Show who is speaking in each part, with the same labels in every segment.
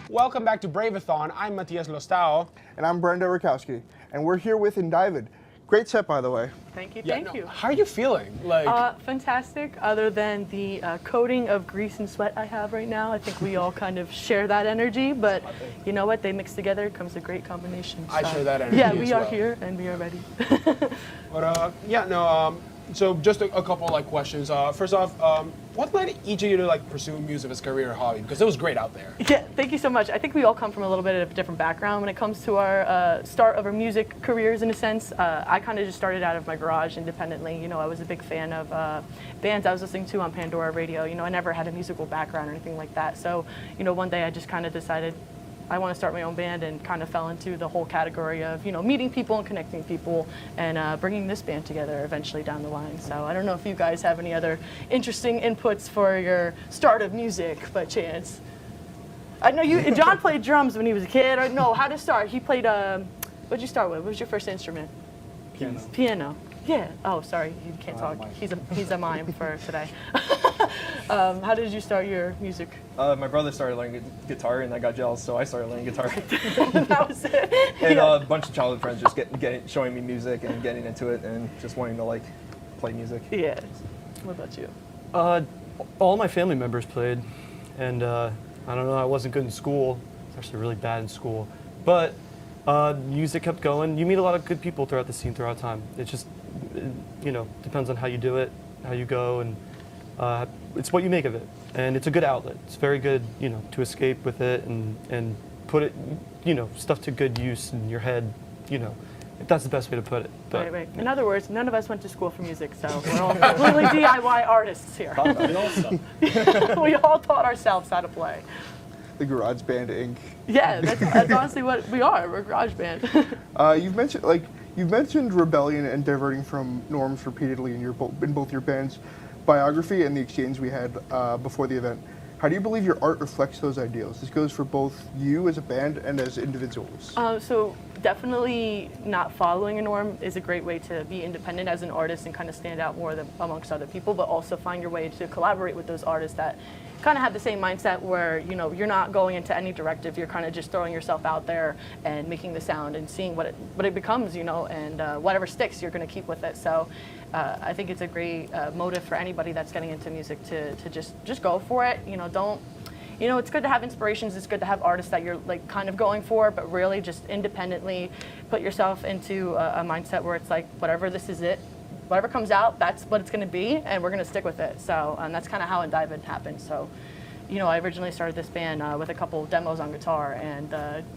Speaker 1: Welcome back to Braveathon. I'm Mathias.
Speaker 2: And I'm Brenda Rakowski. And we're here with Indeyevid. Great set, by the way.
Speaker 3: Thank you, thank you.
Speaker 1: How are you feeling?
Speaker 3: Fantastic. Other than the coating of grease and sweat I have right now, I think we all kind of share that energy. But you know what? They mix together. It comes a great combination.
Speaker 1: I share that energy.
Speaker 3: Yeah, we are here and we are ready.
Speaker 1: But so just a couple questions. First off, what led each of you to pursue music as a career or hobby? Because it was great out there.
Speaker 3: Yeah, thank you so much. I think we all come from a little bit of a different background when it comes to our start of our music careers, in a sense. I kind of just started out of my garage independently. You know, I was a big fan of bands I was listening to on Pandora Radio. You know, I never had a musical background or anything like that. So, you know, one day I just kind of decided I want to start my own band, and kind of fell into the whole category of, you know, meeting people and connecting people and bringing this band together eventually down the line. So I don't know if you guys have any other interesting inputs for your start of music by chance. I know John played drums when he was a kid. Or no, how to start? He played, what'd you start with? What was your first instrument?
Speaker 4: Piano.
Speaker 3: Piano. Yeah. Oh, sorry, you can't talk. He's a mime for today. How did you start your music?
Speaker 4: My brother started learning guitar, and I got jealous, so I started learning guitar.
Speaker 3: That was it.
Speaker 4: And
Speaker 3: Yeah.
Speaker 4: a bunch of childhood friends just showing me music and getting into it, and just wanting to play music.
Speaker 3: Yeah. What about you?
Speaker 5: All my family members played, and I don't know, I wasn't good in school. I was actually really bad in school. But music kept going. You meet a lot of good people throughout the scene, throughout time. It just, you know, depends on how you do it, how you go, and it's what you make of it. And it's a good outlet. It's very good, you know, to escape with it and put it, you know, stuff to good use in your head, you know. If that's the best way to put it. But,
Speaker 3: right. In other words, none of us went to school for music, so we're all completely DIY artists here. We all taught ourselves how to play.
Speaker 2: The Garage Band Inc.
Speaker 3: Yeah, that's honestly what we are. We're a garage band.
Speaker 2: You've mentioned rebellion and diverting from norms repeatedly in both your band's biography and the exchange we had before the event. How do you believe your art reflects those ideals? This goes for both you as a band and as individuals.
Speaker 3: So definitely not following a norm is a great way to be independent as an artist and kind of stand out more amongst other people, but also find your way to collaborate with those artists that kind of have the same mindset where, you know, you're not going into any directive, you're kind of just throwing yourself out there and making the sound and seeing what it becomes, you know, and whatever sticks, you're going to keep with it. So I think it's a great motive for anybody that's getting into music to just go for it. You know, it's good to have inspirations, it's good to have artists that you're kind of going for, but really just independently put yourself into a mindset where it's like, whatever this is it, whatever comes out, that's what it's going to be, and we're going to stick with it. So that's kind of how Indeyevid happened. So, you know, I originally started this band with a couple of demos on guitar, and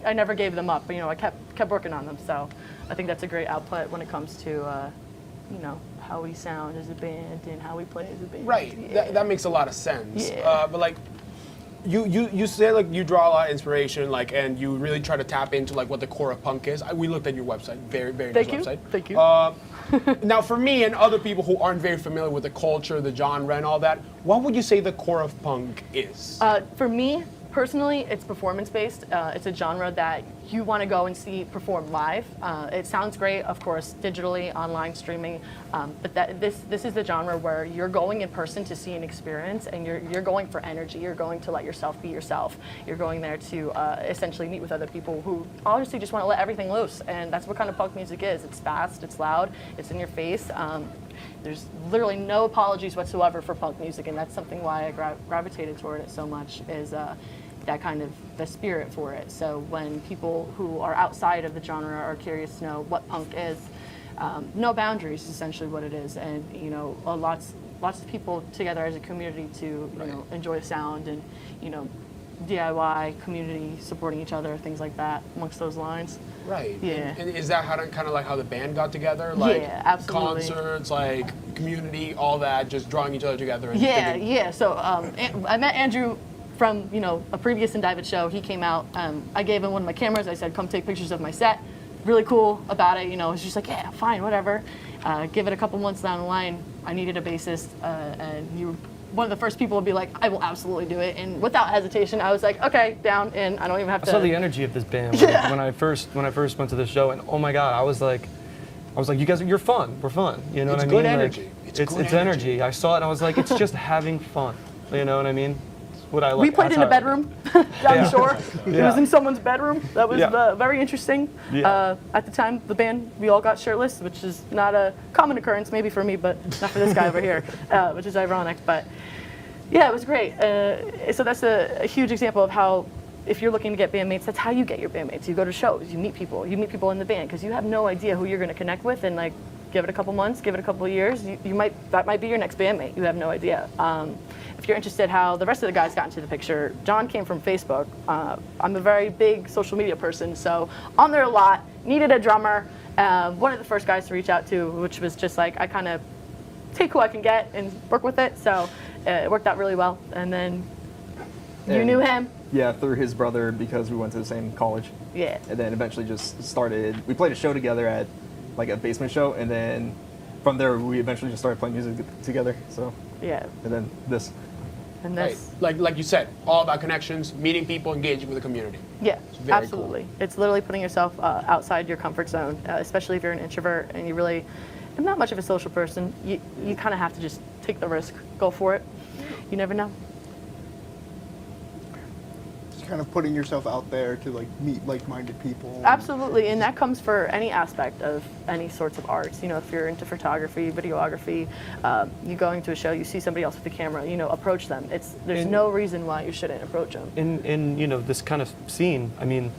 Speaker 3: I never gave them up. But, you know, I kept working on them. So I think that's a great output when it comes to, you know, how we sound as a band and how we play as a band.
Speaker 1: Right.
Speaker 3: Yeah.
Speaker 1: That makes a lot of sense.
Speaker 3: Yeah.
Speaker 1: But you say you draw a lot of inspiration, and you really try to tap into what the core of punk is. We looked at your website, very nice website.
Speaker 3: Thank you.
Speaker 1: Now, for me and other people who aren't very familiar with the culture, the genre, and all that, what would you say the core of punk is?
Speaker 3: For me, personally, it's performance-based. It's a genre that you want to go and see perform live. It sounds great, of course, digitally, online, streaming, but this is the genre where you're going in person to see an experience, and you're going for energy. You're going to let yourself be yourself. You're going there to essentially meet with other people who honestly just want to let everything loose, and that's what kind of punk music is. It's fast, it's loud, it's in your face. There's literally no apologies whatsoever for punk music, and that's something why I gravitated toward it so much, is that kind of the spirit for it. So when people who are outside of the genre are curious to know what punk is, no boundaries is essentially what it is, and you know, lots of people together as a community to you know, enjoy sound and, you know, DIY community, supporting each other, things like that, amongst those lines.
Speaker 1: Right.
Speaker 3: Yeah.
Speaker 1: And is that kind of how the band got together?
Speaker 3: Yeah, absolutely.
Speaker 1: Concerts, community, all that, just drawing each other together. And
Speaker 3: Yeah. So I met Andrew from, you know, a previous Indeyevid show. He came out. I gave him one of my cameras. I said, come take pictures of my set. Really cool about it. You know, it's just like, yeah, fine, whatever. Give it a couple months down the line. I needed a bassist, and you were one of the first people to be like, I will absolutely do it. And without hesitation, I was like, okay, down, in. I don't even have to.
Speaker 5: I saw the energy of this band when I first went to the show, and oh my God, I was like, you guys, you're fun. We're fun. You know what I mean?
Speaker 1: Good energy.
Speaker 5: It's energy. I saw it, and I was like, it's just having fun. You know what I mean? what I like.
Speaker 3: We played
Speaker 5: that's
Speaker 3: in a
Speaker 5: how I like
Speaker 3: bedroom down the shore. It was in someone's bedroom. That was
Speaker 5: Yeah.
Speaker 3: very interesting.
Speaker 5: Yeah.
Speaker 3: At the time, the band, we all got shirtless, which is not a common occurrence, maybe for me, but not for this guy over here, which is ironic. But yeah, it was great. So that's a huge example of how, if you're looking to get bandmates, that's how you get your bandmates. You go to shows, you meet people in the band, because you have no idea who you're going to connect with, and like, give it a couple months, give it a couple of years, that might be your next bandmate. You have no idea. If you're interested how the rest of the guys got into the picture, John came from Facebook. I'm a very big social media person, so on there a lot, needed a drummer. One of the first guys to reach out to, which was just like, I kind of take who I can get and work with it, so it worked out really well. And then you knew him.
Speaker 4: Yeah, through his brother, because we went to the same college.
Speaker 3: Yeah.
Speaker 4: And then eventually just started, we played a show together at like a basement show, and then from there we eventually just started playing music together. So
Speaker 3: Yeah.
Speaker 4: and then this.
Speaker 3: And
Speaker 1: Right.
Speaker 3: this.
Speaker 1: Like you said, all about connections, meeting people, engaging with the community.
Speaker 3: Yeah,
Speaker 1: very
Speaker 3: absolutely. It's literally putting yourself outside your comfort zone, especially if you're an introvert and you really, I'm not much of a social person. You kind of have to just take the risk, go for it. You never know.
Speaker 2: Just kind of putting yourself out there to like meet like-minded people.
Speaker 3: Absolutely, and that comes for any aspect of any sorts of arts. You know, if you're into photography, videography, you going to a show, you see somebody else with the camera, you know, approach them. There's no reason why you shouldn't approach them.
Speaker 5: In you know, this kind of scene, I mean,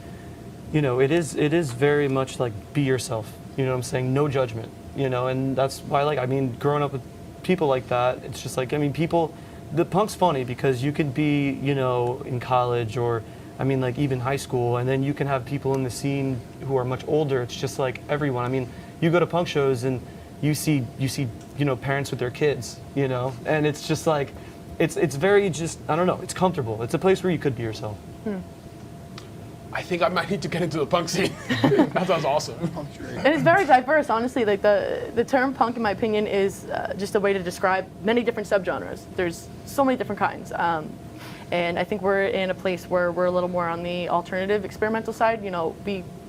Speaker 5: you know, it is very much like be yourself. You know what I'm saying? No judgment. You know, and that's why, like, I mean, growing up with people like that, it's just like, I mean, people, the punk's funny because you could be, you know, in college or, I mean, like even high school, and then you can have people in the scene who are much older. It's just like everyone. I mean, you go to punk shows and you see, you know, parents with their kids, you know, and it's just like, it's very just, I don't know, it's comfortable. It's a place where you could be yourself.
Speaker 1: I think I might need to get into the punk scene. That sounds awesome.
Speaker 2: Punk's great.
Speaker 3: And it's very diverse, honestly. Like the term punk, in my opinion, is just a way to describe many different subgenres. There's so many different kinds. And I think we're in a place where we're a little more on the alternative, experimental side. You know,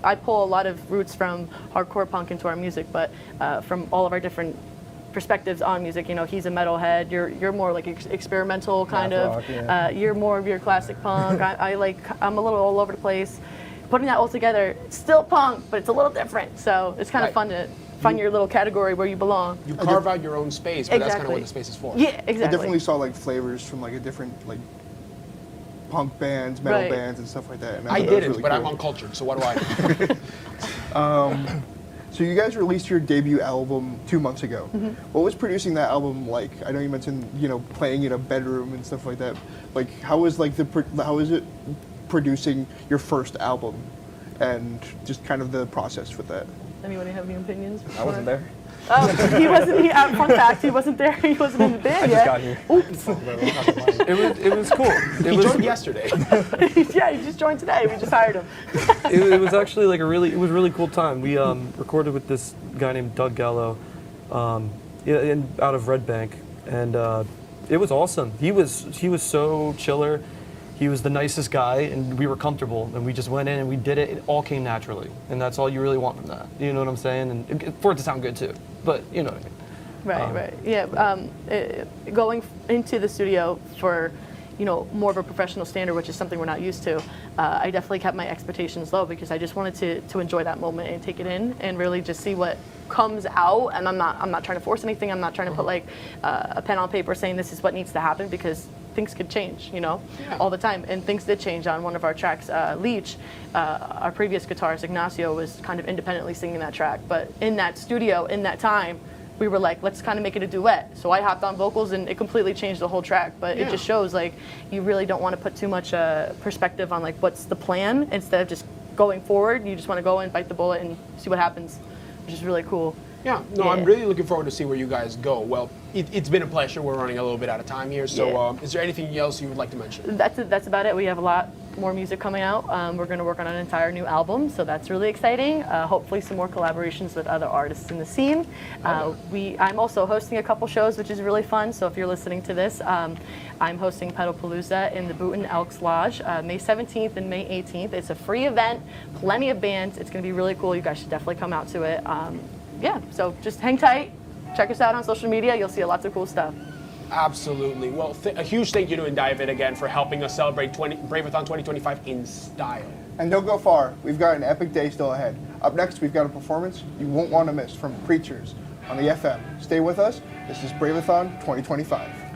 Speaker 3: I pull a lot of roots from hardcore punk into our music, but from all of our different perspectives on music. You know, he's a metalhead. You're more like experimental kind
Speaker 4: Math
Speaker 3: of.
Speaker 4: rock, yeah.
Speaker 3: You're more of your classic punk. I'm a little all over the place. Putting that all together, it's still punk, but it's a little different. So it's kind of
Speaker 1: Right.
Speaker 3: fun to find your little category where you belong.
Speaker 1: You carve out your own space, but that's kind of what
Speaker 3: Exactly.
Speaker 1: the space is for.
Speaker 3: Yeah, exactly.
Speaker 2: I definitely saw like flavors from like a different like punk bands, metal
Speaker 3: Right.
Speaker 2: bands, and stuff like that. And
Speaker 1: I
Speaker 2: thought that was
Speaker 1: didn't,
Speaker 2: really
Speaker 1: but I'm
Speaker 2: cool.
Speaker 1: uncultured, so what do I do?
Speaker 2: So you guys released your debut album 2 months ago.
Speaker 3: Mm-hmm.
Speaker 2: What was producing that album like? I know you mentioned, you know, playing in a bedroom and stuff like that. Like, how is it producing your first album, and just kind of the process with that?
Speaker 3: Anybody have any opinions?
Speaker 4: I wasn't there.
Speaker 3: Oh, he wasn't. Fun fact: he wasn't there. He wasn't in the band
Speaker 4: I
Speaker 3: yet.
Speaker 4: just got here.
Speaker 3: Oops.
Speaker 5: It was cool.
Speaker 1: He joined yesterday.
Speaker 3: Yeah, he just joined today. We just hired him.
Speaker 5: It was actually like a really cool time. We recorded with this guy named Doug Gallo, out of Red Bank, and it was awesome. He was so chiller. He was the nicest guy, and we were comfortable. And we just went in and we did it. It all came naturally, and that's all you really want from that. You know what I'm saying? And for it to sound good too. But you know what I mean.
Speaker 3: Right. Yeah. Going into the studio for, you know, more of a professional standard, which is something we're not used to. I definitely kept my expectations low because I just wanted to enjoy that moment and take it in and really just see what comes out. And I'm not trying to force anything. I'm not trying to put like a pen on paper saying this is what needs to happen, because things could change, you know, all the time. And things did change on one of our tracks. Leech, our previous guitarist Ignacio, was kind of independently singing that track. But in that studio, in that time, we were like, let's kind of make it a duet. So I hopped on vocals and it completely changed the whole track. But it just shows like you really don't want to put too much perspective on like what's the plan. Instead of just going forward, you just want to go and bite the bullet and see what happens, which is really cool.
Speaker 1: Yeah, no, I'm really looking forward to see where you guys go. Well, it's been a pleasure. We're running a little bit out of time here, so is there anything else you would like to mention?
Speaker 3: That's about it. We have a lot more music coming out. We're going to work on an entire new album, so that's really exciting. Hopefully some more collaborations with other artists in the scene. I'm also hosting a couple shows, which is really fun, so if you're listening to this, I'm hosting Pedalpalooza in the Boonton Elks Lodge, May 17th and May 18th. It's a free event, plenty of bands. It's going to be really cool. You guys should definitely come out to it. Yeah, so just hang tight. Check us out on social media. You'll see lots of cool stuff.
Speaker 1: Absolutely. Well, a huge thank you to Indeyevid again for helping us celebrate Braveathon 2025 in style.
Speaker 2: And don't go far. We've got an epic day still ahead. Up next, we've got a performance you won't want to miss from Preachers on the FM. Stay with us. This is Braveathon 2025.